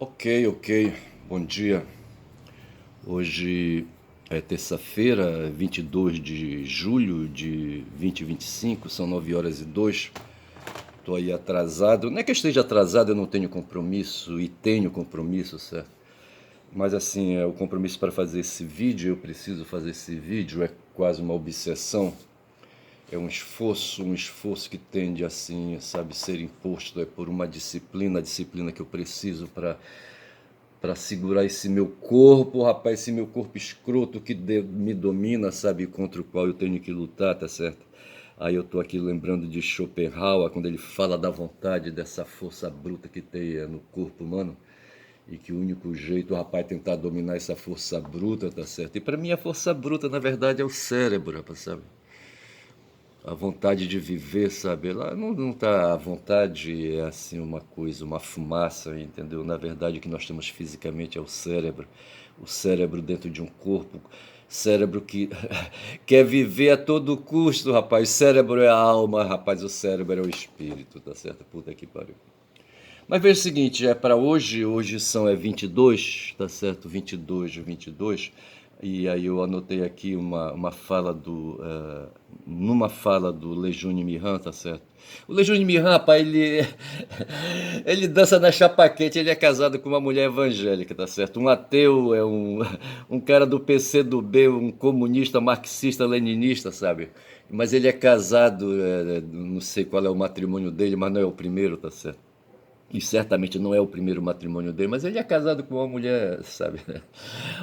Ok. Bom dia. Hoje é terça-feira, 22 de julho de 2025, são 9h02. Estou aí atrasado. Não é que eu esteja atrasado, eu não tenho compromisso e tenho compromisso, certo? Mas assim, o compromisso para fazer esse vídeo, eu preciso fazer esse vídeo, é quase uma obsessão. É um esforço que tende assim, sabe, ser imposto, é por uma disciplina, a disciplina que eu preciso para segurar esse meu corpo, rapaz, esse meu corpo escroto que me domina, sabe, contra o qual eu tenho que lutar, tá certo? Aí eu tô aqui lembrando de Schopenhauer, quando ele fala da vontade, dessa força bruta que tem no corpo humano, e que o único jeito, o rapaz, é tentar dominar essa força bruta, tá certo? E para mim a força bruta, na verdade, é o cérebro, rapaz, sabe? A vontade de viver, sabe? Ela não tá. A vontade é assim uma coisa, uma fumaça, entendeu? Na verdade, o que nós temos fisicamente é o cérebro. O cérebro dentro de um corpo. Cérebro que quer viver a todo custo, rapaz. O cérebro é a alma, rapaz. O cérebro é o espírito, tá certo? Puta que pariu. Mas veja o seguinte, é para hoje, hoje são 22, tá certo? 22. E aí eu anotei aqui uma fala numa fala do Lejune Mihan, tá certo? O Lejune Mihan, rapaz, ele dança na chapa quente, ele é casado com uma mulher evangélica, tá certo? Um ateu, um cara do PC do B, um comunista, marxista, leninista, sabe? Mas ele é casado, não sei qual é o matrimônio dele, mas não é o primeiro, tá certo? E certamente não é o primeiro matrimônio dele, mas ele é casado com uma mulher, sabe?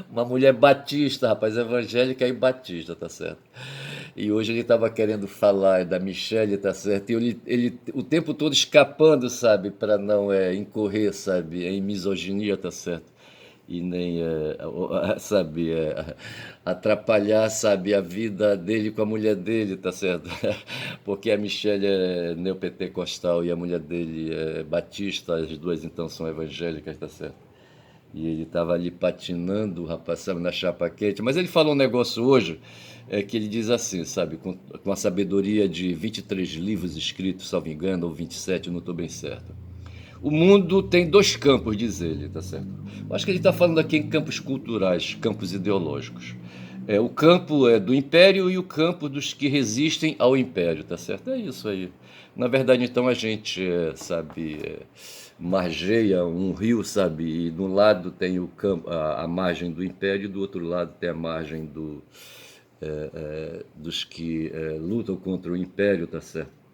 Uma mulher batista, rapaz, evangélica e batista, tá certo? E hoje ele estava querendo falar da Michelle, tá certo? E ele o tempo todo escapando, sabe? Para não incorrer, sabe? Em misoginia, tá certo? E nem, sabe, atrapalhar, sabe, a vida dele com a mulher dele, tá certo? Porque a Michelle é neopentecostal e a mulher dele é batista, as duas então são evangélicas, tá certo? E ele estava ali patinando, rapaz, sabe, na chapa quente. Mas ele falou um negócio hoje, que ele diz assim, sabe, com a sabedoria de 23 livros escritos, salvo engano, ou 27, eu não estou bem certo. O mundo tem dois campos, diz ele, tá certo? Eu acho que ele está falando aqui em campos culturais, campos ideológicos. O campo do império e o campo dos que resistem ao império, tá certo? É isso aí. Na verdade, então, a gente, sabe, margeia um rio, sabe, e de um lado tem o campo, a margem do império, e do outro lado tem a margem dos que lutam contra o império, tá certo?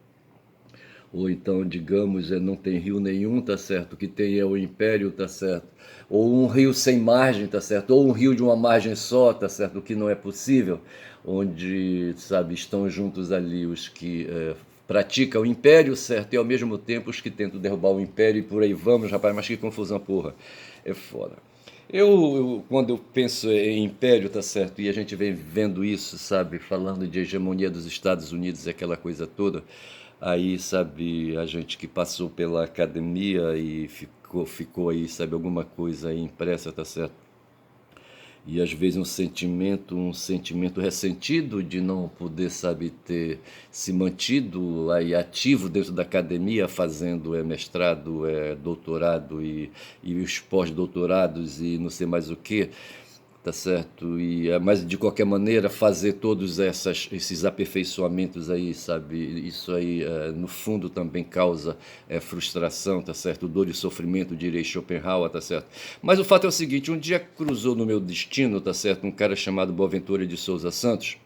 Ou então, digamos, não tem rio nenhum, tá certo? O que tem é o império, tá certo? Ou um rio sem margem, tá certo? Ou um rio de uma margem só, tá certo? O que não é possível, onde, sabe, estão juntos ali os que praticam o império, certo? E ao mesmo tempo os que tentam derrubar o império e por aí vamos, rapaz, mas que confusão, porra. É foda. Quando eu penso em império, tá certo? E a gente vem vendo isso, sabe? Falando de hegemonia dos Estados Unidos e aquela coisa toda. Aí, sabe, a gente que passou pela academia e ficou aí, sabe, alguma coisa aí impressa, tá certo? E às vezes um sentimento ressentido de não poder, sabe, ter se mantido aí ativo dentro da academia, fazendo mestrado, doutorado e os pós-doutorados e não sei mais o que, tá certo? Mas de qualquer maneira fazer todos esses aperfeiçoamentos aí, sabe? Isso aí no fundo também causa frustração, tá certo? Dor e sofrimento, direi Schopenhauer, tá certo? Mas o fato é o seguinte, um dia cruzou no meu destino, tá certo? Um cara chamado Boaventura de Souza Santos,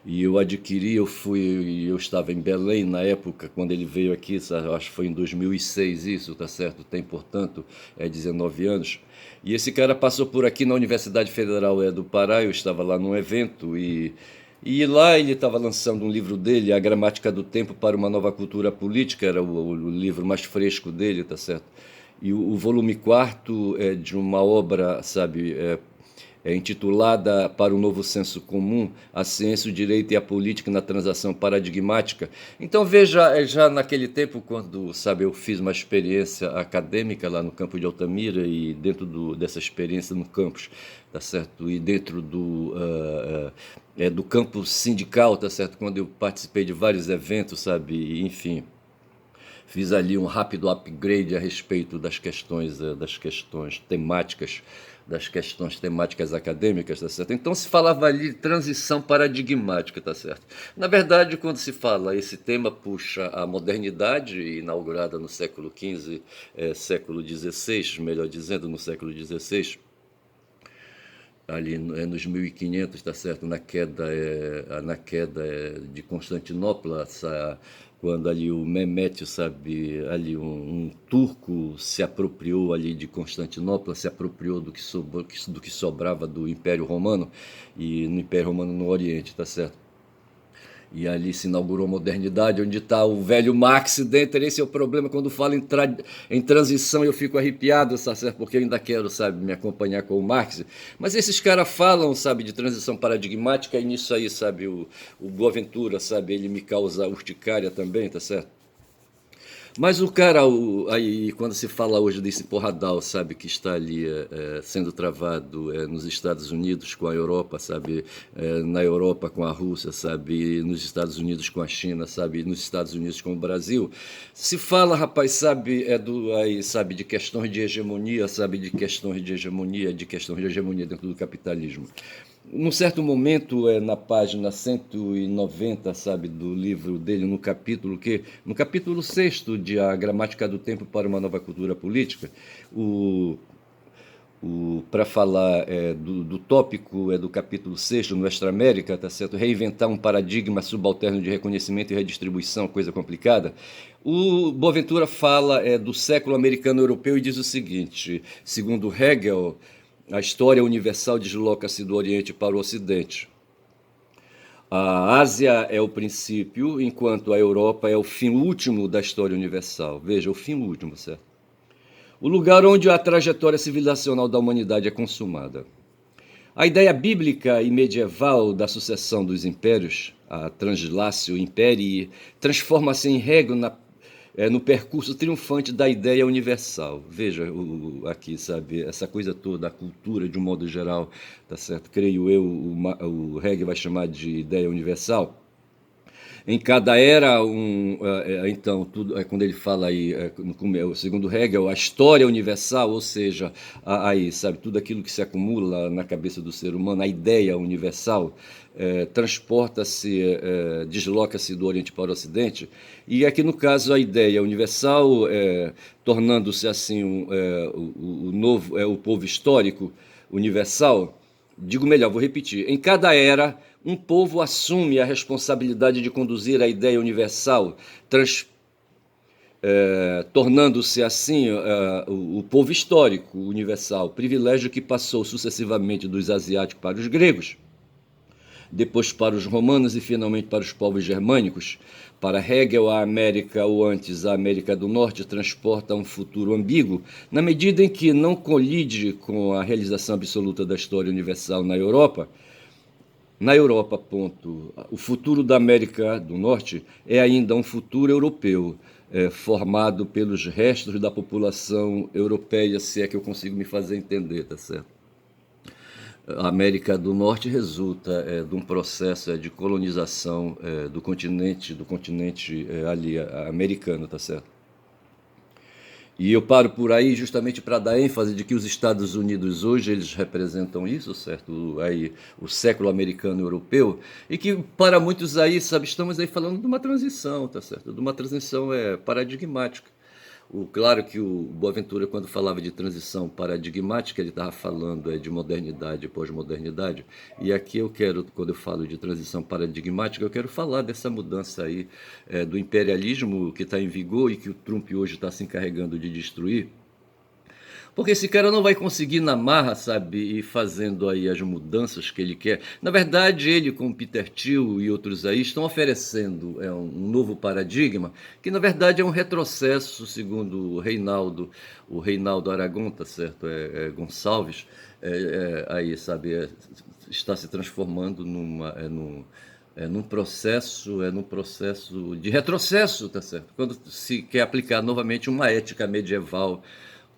e eu adquiri, eu estava em Belém na época, quando ele veio aqui, sabe, acho que foi em 2006 isso, tá certo? Tem, portanto, 19 anos. E esse cara passou por aqui na Universidade Federal do Pará, eu estava lá num evento e lá ele estava lançando um livro dele, A Gramática do Tempo para uma Nova Cultura Política, era o livro mais fresco dele, tá certo? E o volume quarto é de uma obra, sabe, intitulada Para o Novo Senso Comum, a Ciência, o Direito e a Política na Transação Paradigmática. Então veja, já naquele tempo, quando, sabe, eu fiz uma experiência acadêmica lá no campo de Altamira e dentro dessa experiência no campus, tá certo? E dentro do campo sindical, tá certo? Quando eu participei de vários eventos, sabe, enfim, Fiz ali um rápido upgrade a respeito das questões temáticas, acadêmicas, tá certo? Então se falava ali de transição paradigmática, tá certo? Na verdade, quando se fala, esse tema puxa a modernidade, inaugurada no século XV, século XVI, melhor dizendo, no século XVI, ali nos 1500, tá certo, na queda de Constantinopla, quando ali o Mehmet, sabe, ali um turco se apropriou ali de Constantinopla, se apropriou do que sobrava do Império Romano, e no Império Romano no Oriente, tá certo? E ali se inaugurou a modernidade, onde está o velho Marx dentro. Esse é o problema quando falo em transição, eu fico arrepiado, sabe? Porque eu ainda quero, sabe, me acompanhar com o Marx. Mas esses caras falam, sabe, de transição paradigmática, e nisso aí, sabe, o Boaventura, sabe, ele me causa urticária também, tá certo? Mas o cara, aí quando se fala hoje desse porradal, sabe, que está ali sendo travado nos Estados Unidos com a Europa, sabe, na Europa com a Rússia, sabe, nos Estados Unidos com a China, sabe, nos Estados Unidos com o Brasil, se fala, rapaz, sabe, aí, sabe, de questões de hegemonia, sabe, de questões de hegemonia dentro do capitalismo. Num certo momento, na página 190, sabe, do livro dele, no capítulo 6º de A Gramática do Tempo para uma Nova Cultura Política, para falar do tópico do capítulo 6º, Nuestra América, tá certo? Reinventar um paradigma subalterno de reconhecimento e redistribuição, coisa complicada. O Boaventura fala do século americano europeu e diz o seguinte: segundo Hegel, a história universal desloca-se do Oriente para o Ocidente. A Ásia é o princípio, enquanto a Europa é o fim último da história universal. Veja, o fim último, certo? O lugar onde a trajetória civilizacional da humanidade é consumada. A ideia bíblica e medieval da sucessão dos impérios, a Translatio Imperii, transforma-se em regra no percurso triunfante da ideia universal. Veja aqui, sabe, essa coisa toda, a cultura de um modo geral, tá certo? Creio eu, o Hegel vai chamar de ideia universal. Em cada era, então, tudo, quando ele fala aí, segundo Hegel, a história universal, ou seja, aí, sabe, tudo aquilo que se acumula na cabeça do ser humano, a ideia universal, transporta-se, desloca-se do Oriente para o Ocidente, e aqui no caso a ideia universal, tornando-se assim o novo, o povo histórico universal. Digo melhor, vou repetir. Em cada era, um povo assume a responsabilidade de conduzir a ideia universal, tornando-se assim o povo histórico universal, privilégio que passou sucessivamente dos asiáticos para os gregos, depois para os romanos e finalmente para os povos germânicos. Para Hegel, a América, ou antes a América do Norte, transporta um futuro ambíguo, na medida em que não colide com a realização absoluta da história universal na Europa. Na Europa, ponto. O futuro da América do Norte é ainda um futuro europeu, formado pelos restos da população europeia, se é que eu consigo me fazer entender, tá certo? A América do Norte resulta de um processo de colonização do continente ali americano, tá certo? E eu paro por aí justamente para dar ênfase de que os Estados Unidos hoje eles representam isso, certo? Aí o século americano europeu, e que para muitos aí, sabe, estamos aí falando de uma transição, tá certo? De uma transição paradigmática. Claro que o Boaventura, quando falava de transição paradigmática, ele estava falando de modernidade e pós-modernidade. E aqui eu quero, quando eu falo de transição paradigmática, eu quero falar dessa mudança aí do imperialismo que está em vigor e que o Trump hoje está se encarregando de destruir. Porque esse cara não vai conseguir na marra, sabe, ir fazendo aí as mudanças que ele quer. Na verdade, ele com Peter Thiel e outros aí estão oferecendo um novo paradigma, que na verdade é um retrocesso, segundo o Reinaldo Aragão, tá certo, Gonçalves, aí, sabe, está se transformando num processo de retrocesso, tá certo? Quando se quer aplicar novamente uma ética medieval,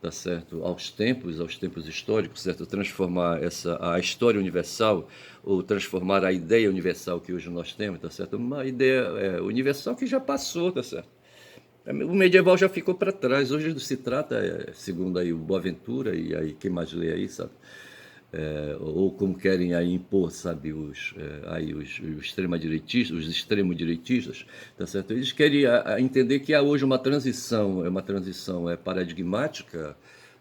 tá certo, aos tempos históricos, certo, transformar a história universal ou transformar a ideia universal que hoje nós temos, tá certo, uma ideia universal que já passou, tá certo. O medieval já ficou para trás. Hoje se trata, segundo aí o Boaventura, e aí quem mais lê aí, sabe? Ou como querem aí impor, sabe, os extrema-direitistas, os extremo-direitistas, tá certo? Eles querem entender que há hoje uma transição paradigmática,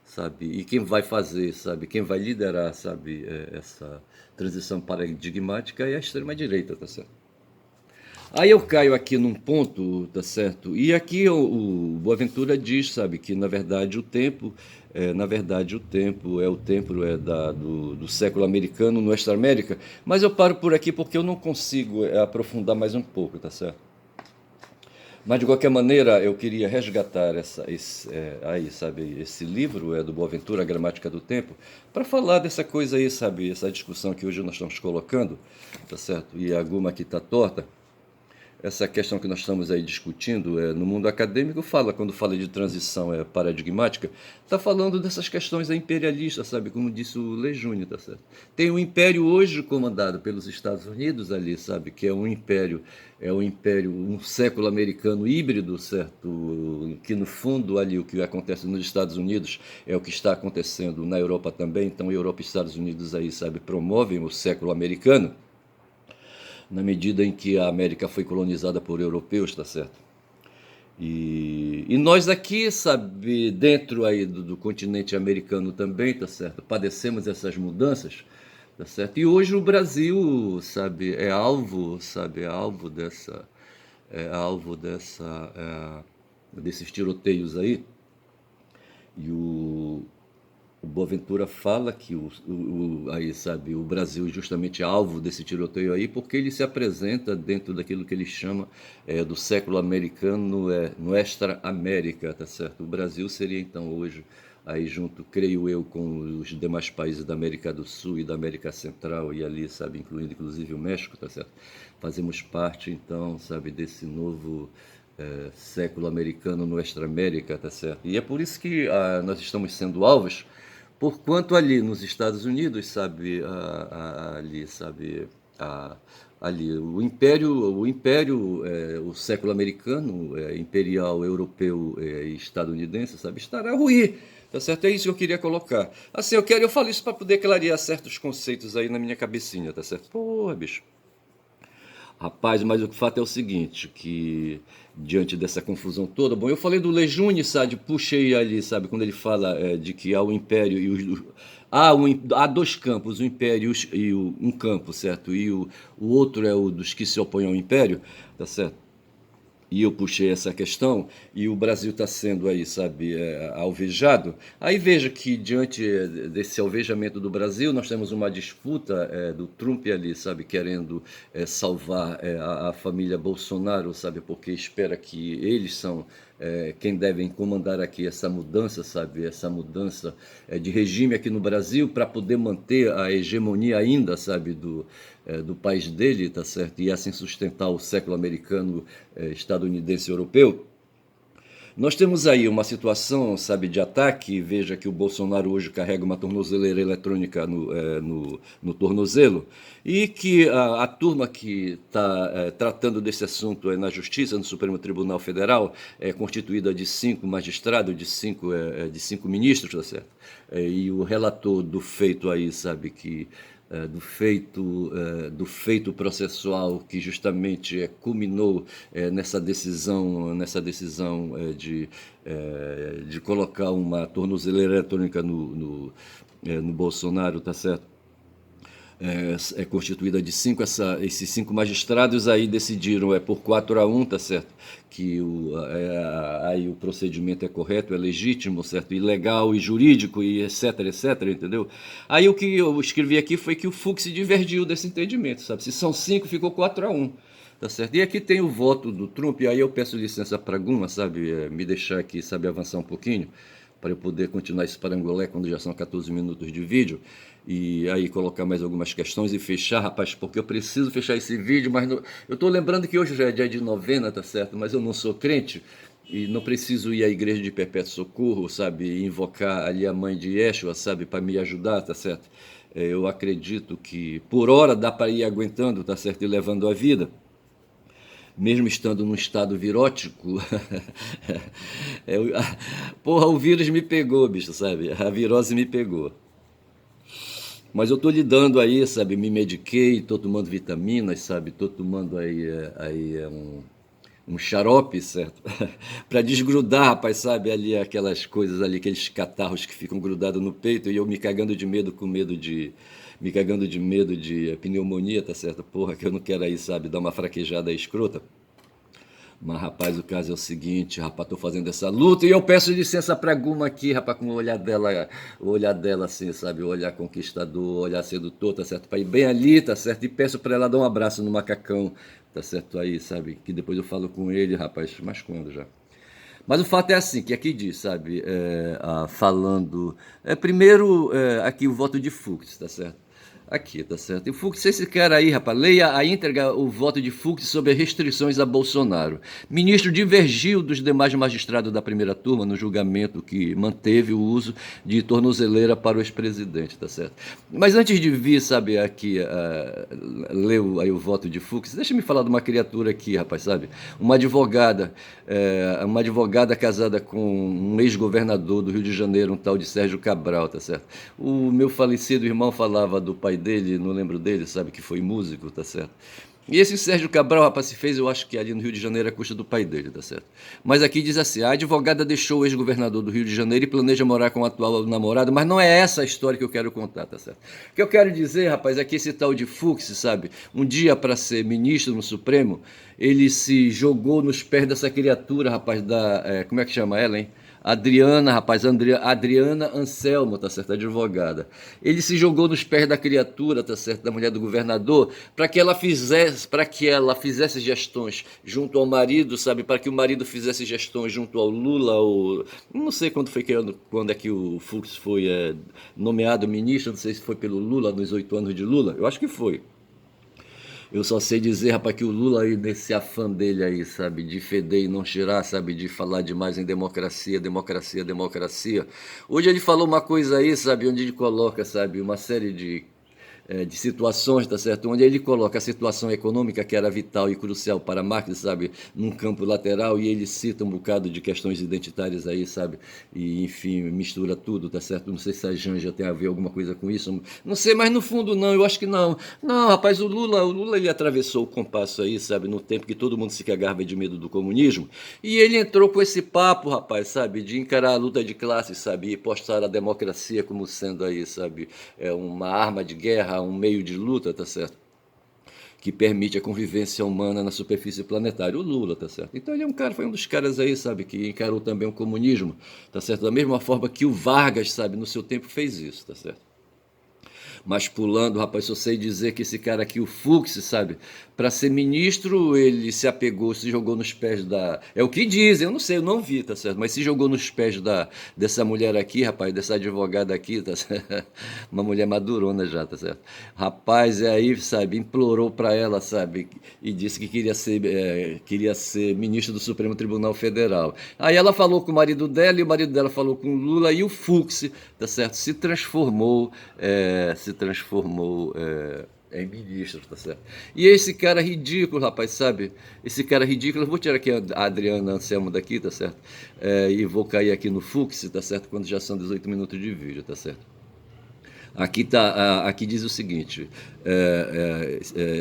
sabe? E quem vai fazer, sabe? Quem vai liderar, sabe, essa transição paradigmática é a extrema-direita, tá certo? Aí eu caio aqui num ponto, tá certo? E aqui o Boaventura diz, sabe, que na verdade o tempo do século americano, Nuestra América. Mas eu paro por aqui porque eu não consigo aprofundar mais um pouco, tá certo? Mas de qualquer maneira eu queria resgatar esse livro do Boaventura, A Gramática do Tempo, para falar dessa coisa aí, sabe, essa discussão que hoje nós estamos colocando, tá certo? E a Guma aqui está torta. Essa questão que nós estamos aí discutindo, no mundo acadêmico, quando fala de transição paradigmática, está falando dessas questões imperialistas, sabe? Como disse o Lejeune, tá certo? Tem um império hoje comandado pelos Estados Unidos ali, sabe? Que é um império, um século americano híbrido, certo? Que no fundo ali o que acontece nos Estados Unidos é o que está acontecendo na Europa também. Então, Europa e Estados Unidos aí, sabe, promovem o século americano na medida em que a América foi colonizada por europeus, tá certo? E nós aqui, sabe, dentro aí do continente americano também, tá certo? Padecemos essas mudanças, tá certo? E hoje o Brasil, sabe, desses tiroteios aí. E o Boaventura fala que aí, sabe, o Brasil é justamente alvo desse tiroteio aí, porque ele se apresenta dentro daquilo que ele chama do século americano, Nuestra América, tá certo? O Brasil seria então hoje, aí junto, creio eu, com os demais países da América do Sul e da América Central e ali, sabe, incluindo inclusive o México, tá certo? Fazemos parte então, sabe, desse novo século americano, Nuestra América, tá certo? E é por isso que nós estamos sendo alvos. Porquanto ali nos Estados Unidos, sabe, ali o século americano, imperial, europeu e estadunidense, sabe, estará a ruir. Tá certo? É isso que eu queria colocar. Assim, eu falo isso para poder clarear certos conceitos aí na minha cabecinha, tá certo? Porra, bicho. Rapaz, mas o fato é o seguinte, que diante dessa confusão toda, bom, eu falei do Lejeune, sabe, puxei ali, sabe, quando ele fala de que há o império e há dois campos, o império um campo, certo? E o outro é o dos que se opõem ao império, tá certo? E eu puxei essa questão, e o Brasil está sendo aí, sabe, alvejado. Aí veja que diante desse alvejamento do Brasil, nós temos uma disputa do Trump ali, sabe, querendo salvar a família Bolsonaro, sabe, porque espera que eles são quem devem comandar aqui essa mudança, sabe, essa mudança de regime aqui no Brasil para poder manter a hegemonia ainda, sabe, do país dele, tá certo? E assim sustentar o século americano, estadunidense e europeu. Nós temos aí uma situação, sabe, de ataque. Veja que o Bolsonaro hoje carrega uma tornozeleira eletrônica no tornozelo e que a turma que está tratando desse assunto na Justiça, no Supremo Tribunal Federal, é constituída de 5 magistrados, de cinco ministros, tá certo? E o relator do feito aí, sabe, que do feito processual que justamente culminou nessa decisão de colocar uma tornozeleira eletrônica no Bolsonaro, tá certo? Constituída de esses 5 magistrados aí decidiram por 4-1, tá certo? Que aí o procedimento é correto, é legítimo, certo? E legal e jurídico e etc, entendeu? Aí o que eu escrevi aqui foi que o Fux se divergiu desse entendimento, sabe? Se são 5, ficou 4-1. Tá certo? E aqui tem o voto do Trump, e aí eu peço licença para Guma, sabe, me deixar aqui, sabe, avançar um pouquinho, para eu poder continuar esse parangolé quando já são 14 minutos de vídeo, e aí colocar mais algumas questões e fechar, rapaz, porque eu preciso fechar esse vídeo, mas eu estou lembrando que hoje já é dia de novena, tá certo? Mas eu não sou crente, e não preciso ir à igreja de Perpétuo Socorro, sabe, e invocar ali a mãe de Yeshua, sabe, para me ajudar, tá certo? Eu acredito que por hora dá para ir aguentando, tá certo, e levando a vida. mesmo estando num estado virótico, porra, o vírus me pegou, bicho, sabe? A virose me pegou. Mas eu tô lidando aí, sabe? Me mediquei, tô tomando vitaminas, sabe? Tô tomando um xarope, certo? Para desgrudar, rapaz, sabe? Ali aquelas coisas ali, aqueles catarros que ficam grudados no peito e eu me cagando de medo, com medo de. Me cagando de medo de pneumonia, tá certo? Porra, que eu não quero aí, sabe? Dar uma fraquejada aí escrota. Mas, rapaz, o caso é o seguinte, rapaz, tô fazendo essa luta e eu peço licença pra Guma aqui, rapaz, com o olhar dela assim, sabe? O olhar conquistador, o olhar sedutor, tá certo? Pra ir bem ali, tá certo? E peço pra ela dar um abraço no macacão, tá certo? Aí, sabe? Que depois eu falo com ele, rapaz, mas quando já? Mas o fato é assim, que aqui diz, sabe? Falando. Primeiro, aqui o voto de Fux, tá certo? Aqui, tá certo. E o Fux, esse cara aí, rapaz, leia a íntegra o voto de Fux sobre as restrições a Bolsonaro. Ministro divergiu dos demais magistrados da primeira turma no julgamento que manteve o uso de tornozeleira para o ex-presidente, tá certo? Mas antes de vir, sabe, aqui, ler aí o voto de Fux, deixa me falar de uma criatura aqui, rapaz, sabe? Uma advogada casada com um ex-governador do Rio de Janeiro, um tal de Sérgio Cabral, tá certo? O meu falecido irmão falava do pai dele, não lembro dele, sabe, que foi músico, tá certo? E esse Sérgio Cabral, rapaz, se fez, eu acho que ali no Rio de Janeiro, a custa do pai dele, tá certo? Mas aqui diz assim: a advogada deixou o ex-governador do Rio de Janeiro e planeja morar com o atual namorado, mas não é essa a história que eu quero contar, tá certo? O que eu quero dizer, rapaz, é que esse tal de Fux, sabe, um dia para ser ministro no Supremo, ele se jogou nos pés dessa criatura, rapaz, como é que chama ela, hein? Adriana, rapaz, Adriana Anselmo, tá certo? Advogada. Ele se jogou nos pés da criatura, tá certo? Da mulher do governador, para que ela fizesse gestões junto ao marido, sabe? Para que o marido fizesse gestões junto ao Lula, ou não sei quando é que o Fux foi nomeado ministro, não sei se foi pelo Lula nos 8 anos de Lula, eu acho que foi. Eu só sei dizer, rapaz, que o Lula aí, nesse afã dele aí, sabe, de feder e não cheirar, sabe, de falar demais em democracia, democracia, democracia. Hoje ele falou uma coisa aí, sabe, onde ele coloca, sabe, uma série de situações, tá certo? Onde ele coloca a situação econômica, que era vital e crucial para Marx, sabe, num campo lateral, e ele cita um bocado de questões identitárias aí, sabe, e enfim, mistura tudo, tá certo? Não sei se a Janja tem a ver alguma coisa com isso, não sei, mas no fundo não, eu acho que não. Não, rapaz, o Lula ele atravessou o compasso aí, sabe, no tempo que todo mundo se cagava de medo do comunismo, e ele entrou com esse papo, rapaz, sabe, de encarar a luta de classes, sabe, e postar a democracia como sendo aí, sabe, uma arma de guerra, um meio de luta, tá certo? Que permite a convivência humana na superfície planetária. O Lula, tá certo? Então ele é um cara, foi um dos caras aí, sabe, que encarou também o comunismo, tá certo? Da mesma forma que o Vargas, sabe, no seu tempo fez isso, tá certo? Mas pulando, rapaz, só sei dizer que esse cara aqui, o Fux, sabe, para ser ministro, ele se apegou, se jogou nos pés da. É o que dizem, eu não sei, eu não vi, tá certo? Mas se jogou nos pés dessa mulher aqui, rapaz, dessa advogada aqui, tá certo? Uma mulher madurona já, tá certo? Rapaz, é aí, sabe, implorou para ela, sabe, e disse que queria ser ministro do Supremo Tribunal Federal. Aí ela falou com o marido dela, e o marido dela falou com o Lula, e o Fux, tá certo, se transformou em ministro, tá certo? E esse cara ridículo, rapaz, sabe? Esse cara ridículo, eu vou tirar aqui a Adriana Anselmo daqui, tá certo? E vou cair aqui no Fux, tá certo? Quando já são 18 minutos de vídeo, tá certo? Aqui diz o seguinte: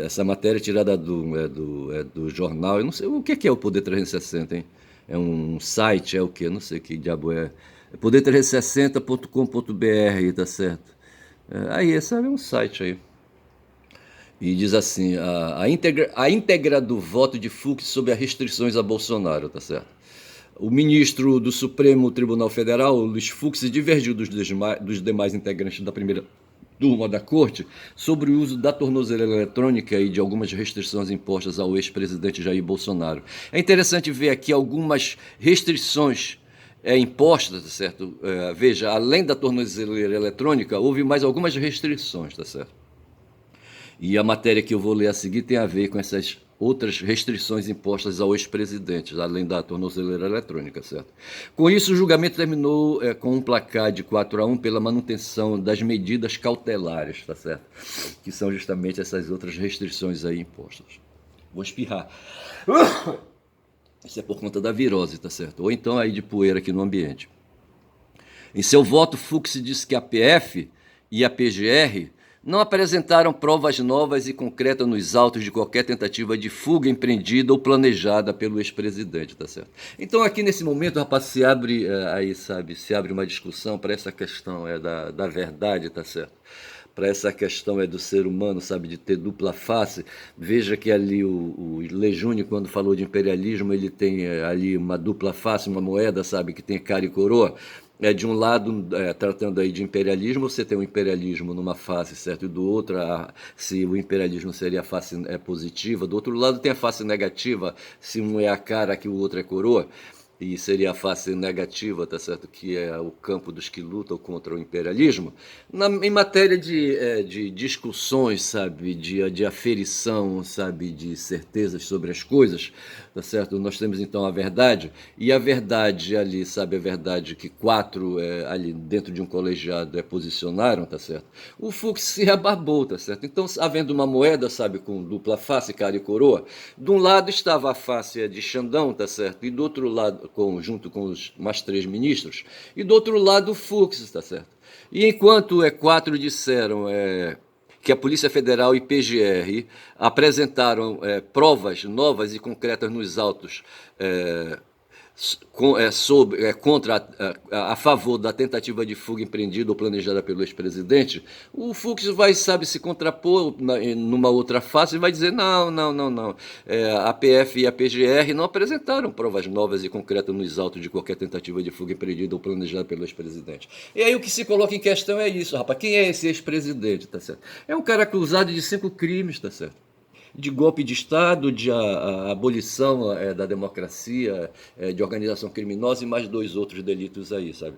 essa matéria é tirada do jornal, eu não sei o que é o Poder 360, hein? É um site, é o quê? Não sei que diabo é. É poder360.com.br, tá certo? Esse é um site aí. E diz assim: a íntegra do voto de Fux sobre as restrições a Bolsonaro, tá certo? O ministro do Supremo Tribunal Federal, Luiz Fux, divergiu dos demais integrantes da primeira turma da corte sobre o uso da tornozeleira eletrônica e de algumas restrições impostas ao ex-presidente Jair Bolsonaro. É interessante ver aqui algumas restrições impostas, tá certo? Veja, além da tornozeleira eletrônica, houve mais algumas restrições, tá certo? E a matéria que eu vou ler a seguir tem a ver com essas outras restrições impostas ao ex-presidente, além da tornozeleira eletrônica, certo? Com isso, o julgamento terminou com um placar de 4-1 pela manutenção das medidas cautelares, tá certo? Que são justamente essas outras restrições aí impostas. Vou espirrar. Isso é por conta da virose, tá certo? Ou então aí de poeira aqui no ambiente. Em seu voto, Fux disse que a PF e a PGR não apresentaram provas novas e concretas nos autos de qualquer tentativa de fuga empreendida ou planejada pelo ex-presidente, tá certo? Então aqui nesse momento, rapaz, se abre aí, sabe, se abre uma discussão para essa questão da verdade, tá certo? Para essa questão do ser humano, sabe, de ter dupla face. Veja que ali o Lejeune, quando falou de imperialismo, ele tem ali uma dupla face, uma moeda, sabe, que tem cara e coroa. De um lado, tratando aí de imperialismo, você tem o imperialismo numa face, certo? E do outro, se o imperialismo seria a face positiva, do outro lado tem a face negativa, se um é a cara que o outro é coroa. E seria a face negativa, tá certo? Que é o campo dos que lutam contra o imperialismo. Em matéria de discussões, sabe, de aferição, sabe, de certezas sobre as coisas, tá certo? Nós temos então a verdade, e a verdade ali, sabe, a verdade que quatro ali dentro de um colegiado posicionaram, tá certo? O Fux se abarbou, tá certo? Então, havendo uma moeda, sabe, com dupla face, cara e coroa, de um lado estava a face de Xandão, tá certo? E do outro lado, junto com os mais três ministros, e do outro lado o Fux, tá certo? E enquanto quatro disseram que a Polícia Federal e PGR apresentaram provas novas e concretas nos autos contra a favor da tentativa de fuga empreendida ou planejada pelo ex-presidente, o Fux vai, sabe, se contrapor numa outra face e vai dizer não, não, não, não. A PF e a PGR não apresentaram provas novas e concretas nos autos de qualquer tentativa de fuga empreendida ou planejada pelo ex-presidente. E aí o que se coloca em questão é isso, rapaz. Quem é esse ex-presidente, tá certo? É um cara acusado de 5 crimes, tá certo? De golpe de Estado, de abolição da democracia, de organização criminosa e mais 2 outros delitos aí, sabe?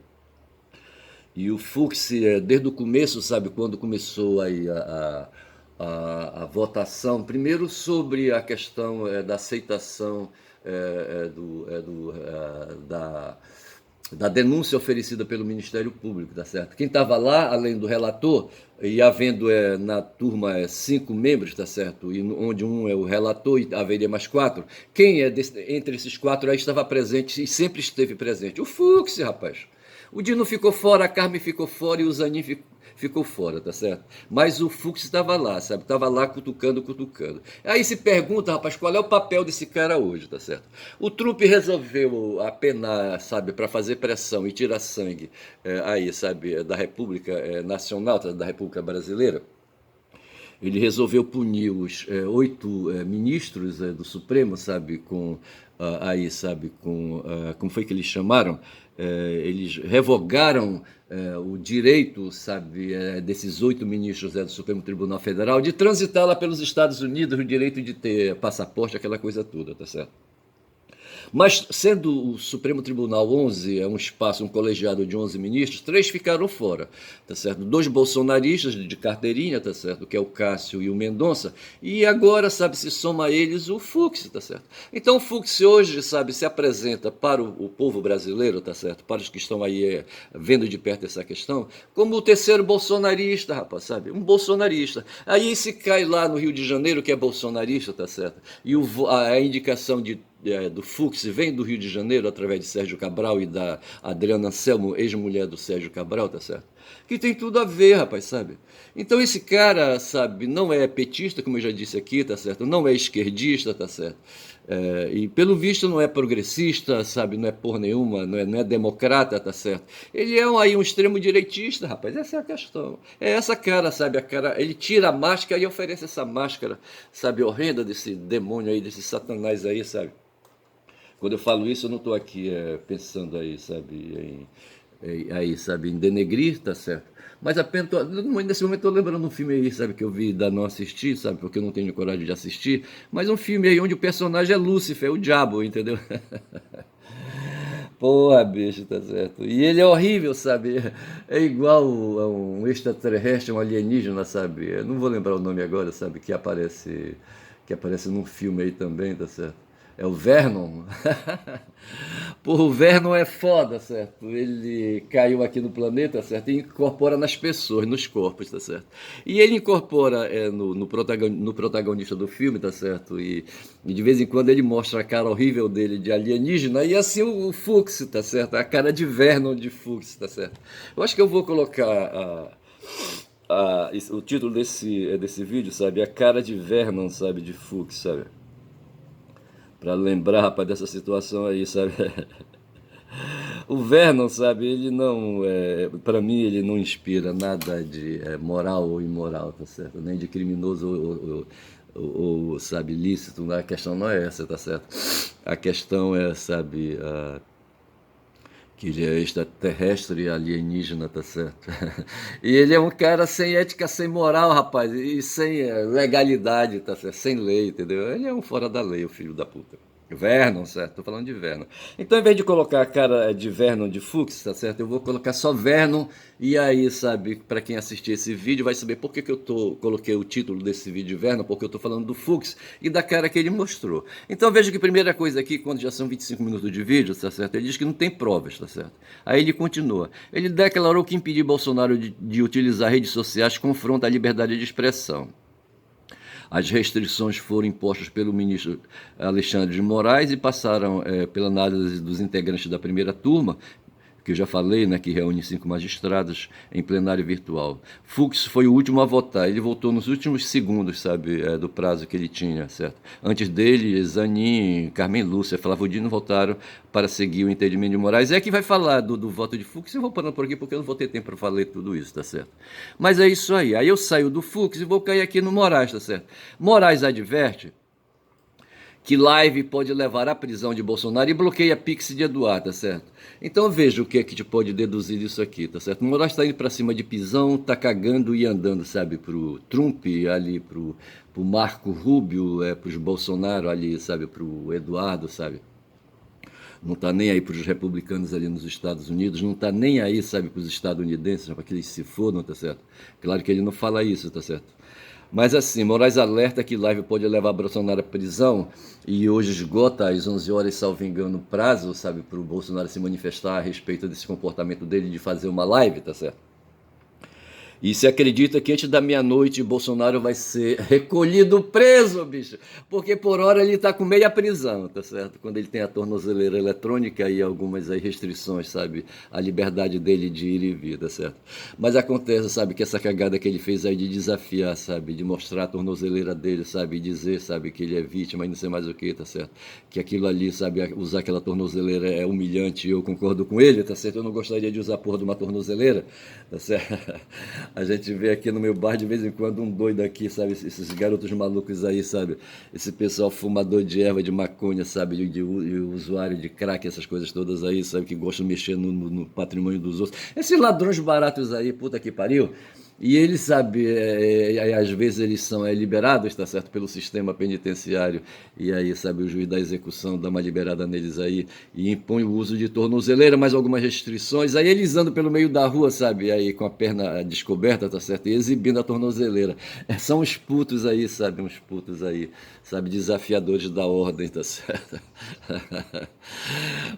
E o Fux, desde o começo, sabe, quando começou aí a votação, primeiro sobre a questão da aceitação da denúncia oferecida pelo Ministério Público, tá certo? Quem estava lá, além do relator, e havendo na turma 5 membros, tá certo? E onde um é o relator e haveria mais 4, quem entre esses 4 aí estava presente e sempre esteve presente? O Fux, rapaz. O Dino ficou fora, a Carmen ficou fora e o Zanin ficou fora, tá certo? Mas o Fux estava lá, sabe? Estava lá cutucando, cutucando. Aí se pergunta, rapaz, qual é o papel desse cara hoje, tá certo? O Trump resolveu apenar, sabe, para fazer pressão e tirar sangue aí, sabe, da República Nacional, da República Brasileira. Ele resolveu punir os 8 ministros do Supremo, sabe, aí, sabe, como foi que eles chamaram? Eles revogaram o direito, sabe, desses 8 ministros do Supremo Tribunal Federal de transitar lá pelos Estados Unidos, o direito de ter passaporte, aquela coisa toda, tá certo? Mas, sendo o Supremo Tribunal 11, um espaço, um colegiado de 11 ministros, 3 ficaram fora, tá certo? 2 bolsonaristas de carteirinha, tá certo? Que é o Cássio e o Mendonça, e agora, sabe, se soma a eles o Fux, tá certo? Então o Fux hoje, sabe, se apresenta para o povo brasileiro, tá certo? Para os que estão aí vendo de perto essa questão, como o terceiro bolsonarista, rapaz, sabe? Um bolsonarista. Aí se cai lá no Rio de Janeiro, que é bolsonarista, tá certo? E a indicação do Fux vem do Rio de Janeiro através de Sérgio Cabral e da Adriana Anselmo, ex-mulher do Sérgio Cabral, tá certo? Que tem tudo a ver, rapaz, sabe? Então esse cara, sabe, não é petista, como eu já disse aqui, tá certo? Não é esquerdista, tá certo? E pelo visto não é progressista, sabe? Não é porra nenhuma, não é democrata, tá certo? Ele é aí um extremo direitista, rapaz, essa é a questão. É essa cara, sabe? A cara, ele tira a máscara e oferece essa máscara, sabe, horrenda desse demônio aí, desse satanás aí, sabe? Quando eu falo isso, eu não estou aqui pensando aí, sabe, aí, sabe, em denegrir, tá certo? Mas apenas, nesse momento estou lembrando um filme aí, sabe, que eu vi da não assistir, sabe, porque eu não tenho coragem de assistir, mas um filme aí onde o personagem é Lúcifer, o diabo, entendeu? Porra, bicho, tá certo. E ele é horrível, sabe? É igual a um extraterrestre, um alienígena, sabe? Eu não vou lembrar o nome agora, sabe? Que aparece num filme aí também, tá certo? É o Vernon. Porra, o Vernon é foda, certo? Ele caiu aqui no planeta, certo? E incorpora nas pessoas, nos corpos, tá certo? E ele incorpora no protagonista do filme, tá certo? E de vez em quando ele mostra a cara horrível dele de alienígena e assim o Fuchs, tá certo? A cara de Vernon de Fuchs, tá certo? Eu acho que eu vou colocar o título desse vídeo, sabe? A cara de Vernon, sabe? De Fuchs, sabe? Pra lembrar, rapaz, dessa situação aí, sabe? O Vernon, sabe, ele não, para mim, ele não inspira nada de moral ou imoral, tá certo? Nem de criminoso sabe, lícito. A questão não é essa, tá certo? A questão é, sabe, que ele é extraterrestre e alienígena, tá certo? E ele é um cara sem ética, sem moral, rapaz, e sem legalidade, tá certo? Sem lei, entendeu? Ele é um fora da lei, o filho da puta. Vernon, certo? Tô falando de Vernon. Então, ao invés de colocar a cara de Vernon de Fuchs, tá certo? Eu vou colocar só Vernon. E aí, sabe, para quem assistir esse vídeo vai saber por que eu coloquei o título desse vídeo de Vernon, porque eu tô falando do Fuchs e da cara que ele mostrou. Então, veja que a primeira coisa aqui, quando já são 25 minutos de vídeo, tá certo? Ele diz que não tem provas, tá certo? Aí ele continua. Ele declarou que impedir Bolsonaro de utilizar redes sociais confronta a liberdade de expressão. As restrições foram impostas pelo ministro Alexandre de Moraes e passaram pela análise dos integrantes da primeira turma, que eu já falei, né, que reúne 5 magistrados em plenário virtual. Fux foi o último a votar, ele votou nos últimos segundos, sabe, do prazo que ele tinha, certo? Antes dele, Zanin, Carmen Lúcia, Flávio Dino votaram para seguir o entendimento de Moraes. É que vai falar do voto de Fux, eu vou parando por aqui porque eu não vou ter tempo para falar tudo isso, tá certo? Mas é isso aí, aí eu saio do Fux e vou cair aqui no Moraes, tá certo? Moraes adverte que live pode levar à prisão de Bolsonaro e bloqueia Pix de Eduardo, tá certo? Então veja o que é que te pode deduzir disso aqui, tá certo? O Moraes está indo para cima de pisão, tá cagando e andando, sabe, pro Trump ali, pro Marco Rubio, pros Bolsonaro ali, sabe, pro Eduardo, sabe? Não está nem aí para os republicanos ali nos Estados Unidos, não está nem aí, sabe, para os estadunidenses, para que eles se fodam, tá certo? Claro que ele não fala isso, tá certo? Mas assim, Moraes alerta que live pode levar Bolsonaro à prisão e hoje esgota às 11 horas, salvo engano, o prazo, sabe, para o Bolsonaro se manifestar a respeito desse comportamento dele de fazer uma live, tá certo? E se acredita que antes da meia-noite Bolsonaro vai ser recolhido preso, bicho. Porque por hora ele tá com meia prisão, tá certo? Quando ele tem a tornozeleira eletrônica e algumas aí restrições, sabe? A liberdade dele de ir e vir, tá certo? Mas acontece, sabe, que essa cagada que ele fez aí de desafiar, sabe? De mostrar a tornozeleira dele, sabe? E dizer, sabe, que ele é vítima e não sei mais o que, tá certo? Que aquilo ali, sabe, usar aquela tornozeleira é humilhante e eu concordo com ele, tá certo? Eu não gostaria de usar a porra de uma tornozeleira, tá certo? A gente vê aqui no meu bar de vez em quando um doido aqui, sabe? Esses garotos malucos aí, sabe? Esse pessoal fumador de erva, de maconha, sabe? De usuário de crack, essas coisas todas aí, sabe? Que gostam de mexer no patrimônio dos outros. Esses ladrões baratos aí, puta que pariu. E eles, sabe, às vezes eles são liberados, tá certo, pelo sistema penitenciário, e aí, sabe, o juiz da execução dá uma liberada neles aí e impõe o uso de tornozeleira, mais algumas restrições, aí eles andam pelo meio da rua, sabe, aí com a perna descoberta, tá certo, e exibindo a tornozeleira. São uns putos aí, sabe, uns putos aí, sabe, desafiadores da ordem, tá certo?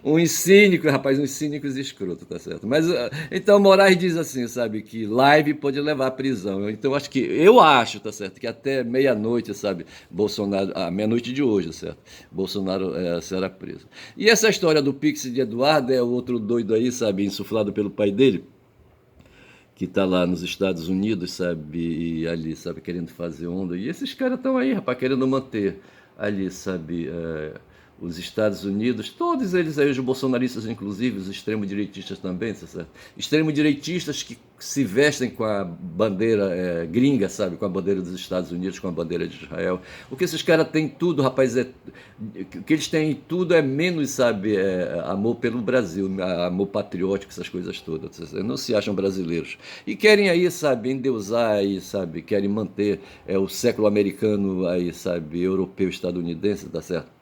Uns cínicos, rapaz, uns cínicos escrotos, tá certo? Mas, então, Moraes diz assim, sabe, que live pode levar à prisão. Então, eu acho, tá certo, que até meia-noite, sabe, Bolsonaro, meia-noite de hoje, tá certo, Bolsonaro será preso. E essa história do Pix de Eduardo é outro doido aí, sabe, insuflado pelo pai dele, que tá lá nos Estados Unidos, sabe, e ali, sabe, querendo fazer onda. E esses caras estão aí, rapaz, querendo manter ali, sabe, os Estados Unidos, todos eles aí, os bolsonaristas inclusive, os extremo-direitistas também, tá certo? Extremo-direitistas que se vestem com a bandeira gringa, sabe? Com a bandeira dos Estados Unidos, com a bandeira de Israel. O que esses caras têm tudo, rapaz, o que eles têm tudo é menos, sabe, amor pelo Brasil, amor patriótico, essas coisas todas. Não se acham brasileiros. E querem aí, sabe, endeusar aí, sabe, querem manter o século americano aí, sabe, europeu, estadunidense, tá certo?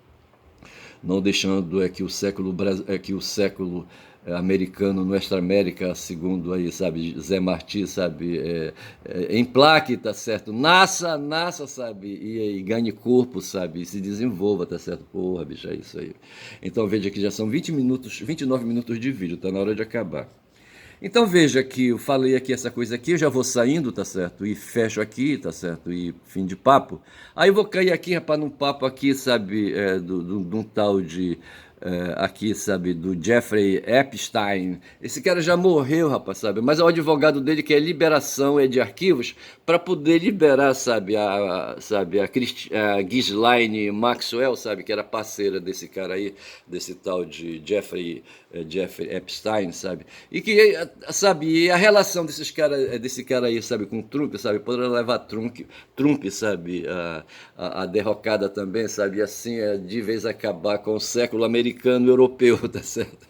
Não deixando que o século americano, Nuestra América, segundo aí, sabe, Zé Martí, sabe, emplaque, tá certo, nasça, sabe, e ganhe corpo, sabe, e se desenvolva, tá certo, porra, bicho, é isso aí. Então veja que já são 20 minutos, 29 minutos de vídeo, tá na hora de acabar. Então veja que eu falei aqui essa coisa aqui, eu já vou saindo, tá certo? E fecho aqui, tá certo? E fim de papo. Aí eu vou cair aqui, rapaz, num papo aqui, sabe, de um tal de aqui, sabe, do Jeffrey Epstein. Esse cara já morreu, rapaz, sabe? Mas é o advogado dele que é liberação de arquivos para poder liberar, sabe, a Ghislaine Maxwell, sabe, que era parceira desse cara aí, desse tal de Jeffrey Epstein, sabe? E que, sabe, a relação desse cara aí, sabe, com Trump, sabe, poderia levar Trump, sabe, a derrocada também, sabe, e assim de vez acabar com o século americano e europeu, tá certo?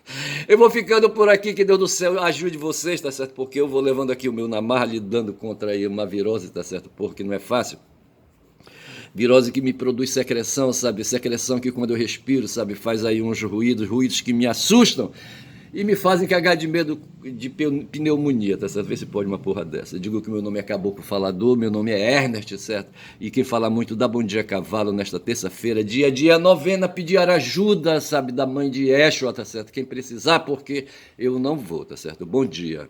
Eu vou ficando por aqui, que Deus do céu ajude vocês, tá certo? Porque eu vou levando aqui o meu namar, lidando contra aí uma virose, tá certo? Porque não é fácil. Virose que me produz secreção, sabe? Secreção que quando eu respiro, sabe, faz aí uns ruídos que me assustam e me fazem cagar de medo de pneumonia, tá certo? Vê se pode uma porra dessa. Eu digo que meu nome é Caboclo Falador, meu nome é Ernest, certo? E quem fala muito dá bom dia cavalo nesta terça-feira, dia a dia, novena, pedir ajuda, sabe, da mãe de Yeshua, tá certo? Quem precisar, porque eu não vou, tá certo? Bom dia.